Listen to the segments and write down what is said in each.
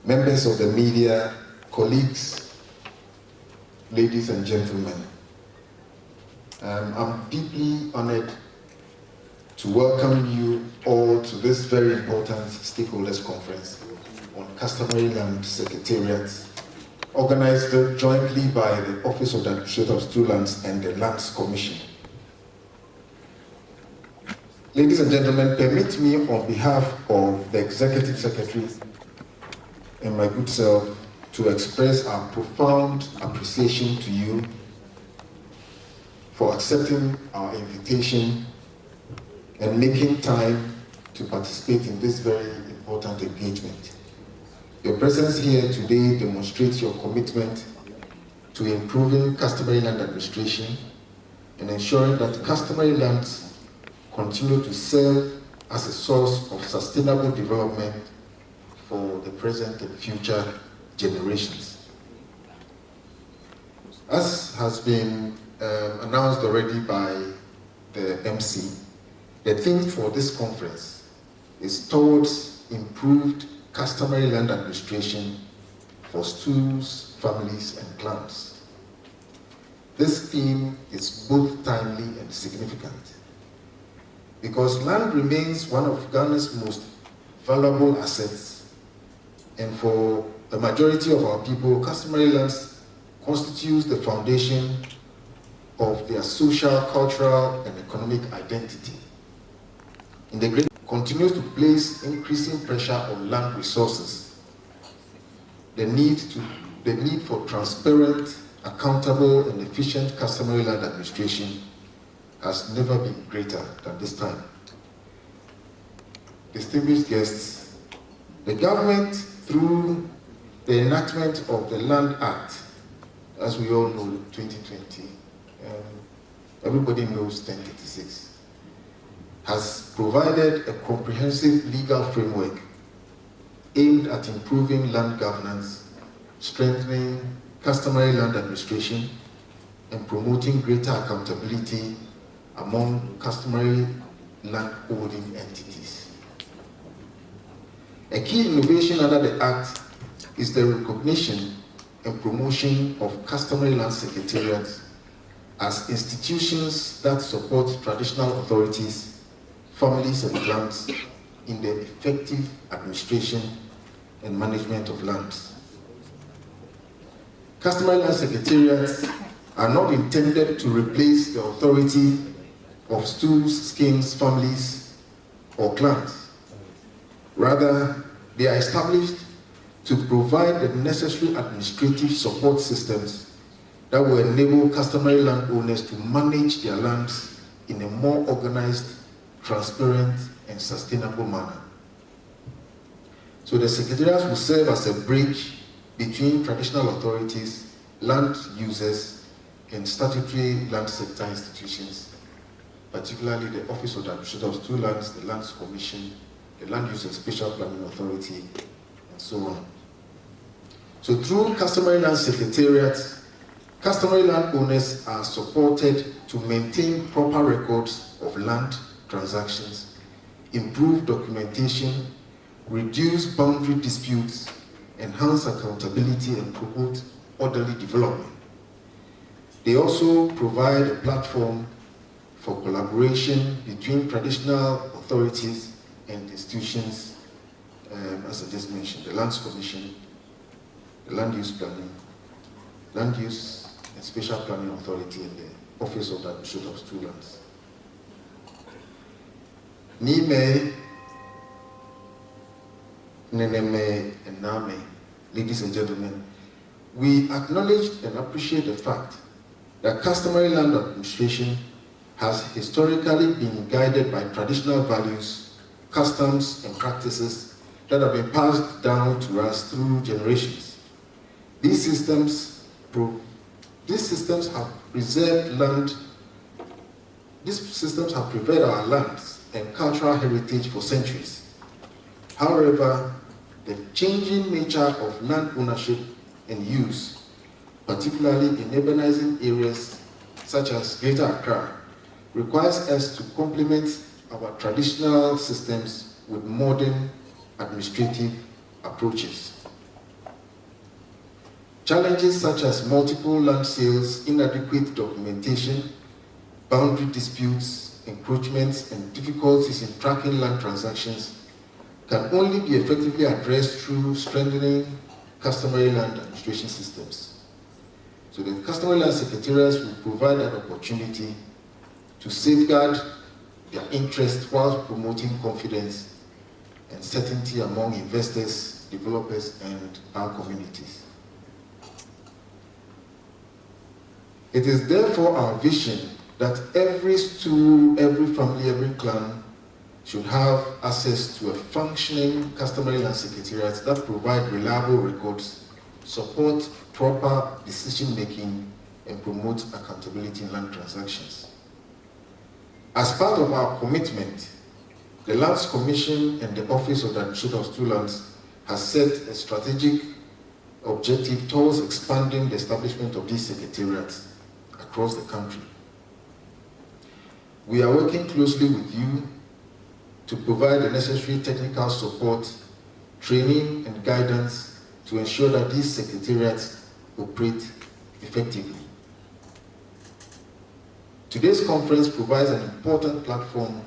members of the media, colleagues, ladies and gentlemen. I'm deeply honored to welcome you all to this very important stakeholders conference on customary land secretariats, organized jointly by the Office of the Administrator of Stool Lands and the Lands Commission. Ladies and gentlemen, permit me on behalf of the Executive Secretary and my good self to express our profound appreciation to you for accepting our invitation and making time to participate in this very important engagement. Your presence here today demonstrates your commitment to improving customary land administration and ensuring that customary lands continue to serve as a source of sustainable development for the present and future generations. As has been announced already by the MC, the theme for this conference is towards improved customary land administration for stools, families, and clans. This theme is both timely and significant because land remains one of Ghana's most valuable assets, and for the majority of our people, customary lands constitutes the foundation of their social, cultural, and economic identity. In the great continues to place increasing pressure on land resources. The need for transparent, accountable, and efficient customary land administration has never been greater than this time. Distinguished guests, the government, through the enactment of the Land Act, as we all know, 2020, everybody knows 1036, has provided a comprehensive legal framework aimed at improving land governance, strengthening customary land administration, and promoting greater accountability among customary land holding entities. A key innovation under the Act is the recognition and promotion of customary land secretariats as institutions that support traditional authorities, families, and clans in the effective administration and management of lands. Customary land secretariats are not intended to replace the authority of stools, skins, families, or clans. Rather, they are established to provide the necessary administrative support systems that will enable customary landowners to manage their lands in a more organized, transparent, and sustainable manner. So the secretariats will serve as a bridge between traditional authorities, land users, and statutory land sector institutions, particularly the Office of the Administrator of Stool Lands, the Lands Commission, the Land Use and Spatial Planning Authority, and so on. So through customary land secretariats, customary landowners are supported to maintain proper records of land transactions, improve documentation, reduce boundary disputes, enhance accountability, and promote orderly development. They also provide a platform for collaboration between traditional authorities and institutions, as I just mentioned, the Lands Commission, the Land Use Planning, Land Use and Spatial Planning Authority, and the Office of the Administrator of Stool Lands. Nime, Neneme, and Name, ladies and gentlemen, we acknowledge and appreciate the fact that customary land administration has historically been guided by traditional values, customs, and practices that have been passed down to us through generations. These systems have preserved our lands and cultural heritage for centuries. However, the changing nature of land ownership and use, particularly in urbanizing areas such as Greater Accra, requires us to complement our traditional systems with modern administrative approaches. Challenges such as multiple land sales, inadequate documentation, boundary disputes, encroachments, and difficulties in tracking land transactions can only be effectively addressed through strengthening customary land administration systems. So the customary land secretariats will provide an opportunity to safeguard their interests while promoting confidence and certainty among investors, developers, and our communities. It is therefore our vision that every stool, every family, every clan should have access to a functioning customary land secretariat that provide reliable records, support proper decision-making, and promote accountability in land transactions. As part of our commitment, the Lands Commission and the Office of the Administrator of Stool Lands has set a strategic objective towards expanding the establishment of these secretariats across the country. We are working closely with you to provide the necessary technical support, training, and guidance to ensure that these secretariats operate effectively. Today's conference provides an important platform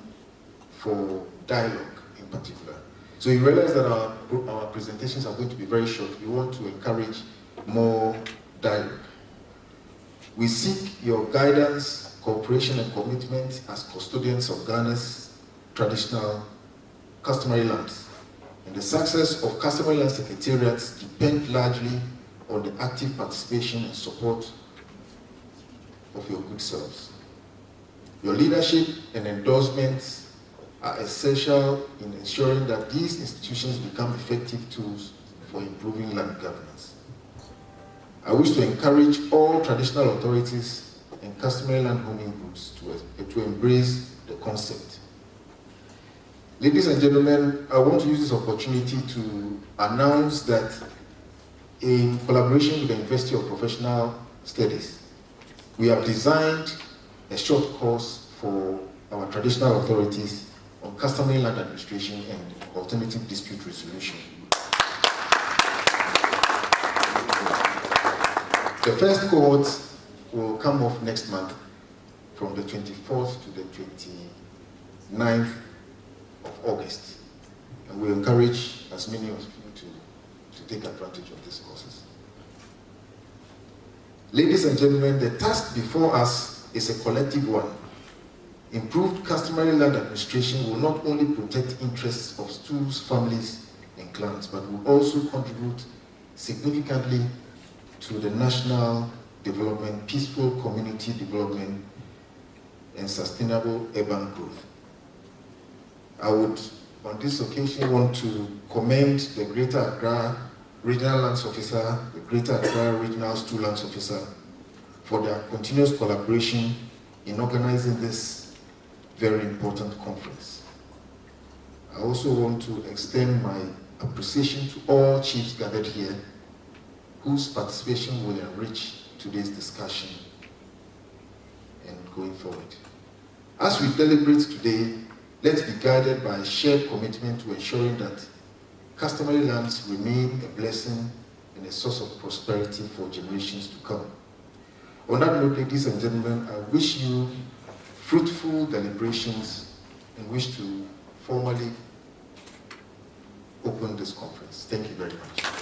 for dialogue in particular. So you realize that our presentations are going to be very short. We want to encourage more dialogue. We seek your guidance, cooperation, and commitment as custodians of Ghana's traditional customary lands. And the success of customary land secretariats depend largely on the active participation and support of your good selves. Your leadership and endorsements are essential in ensuring that these institutions become effective tools for improving land governance. I wish to encourage all traditional authorities and customary land holding groups to embrace the concept. Ladies and gentlemen, I want to use this opportunity to announce that in collaboration with the University of Professional Studies, we have designed a short course for our traditional authorities on customary land administration and alternative dispute resolution. The first cohort will come off next month from the 24th to the 29th of August. And we encourage as many of you to take advantage of these courses. Ladies and gentlemen, the task before us is a collective one. Improved customary land administration will not only protect interests of stools, families, and clans, but will also contribute significantly to the national development, peaceful community development, and sustainable urban growth. I would, on this occasion, want to commend the Greater Accra Regional Lands Officer, the Greater Accra Regional Stool Lands Officer, for their continuous collaboration in organizing this very important conference. I also want to extend my appreciation to all chiefs gathered here, whose participation will enrich today's discussion and going forward. As we deliberate today, let's be guided by a shared commitment to ensuring that customary lands remain a blessing and a source of prosperity for generations to come. On that note, ladies and gentlemen, I wish you fruitful deliberations and wish to formally open this conference. Thank you very much.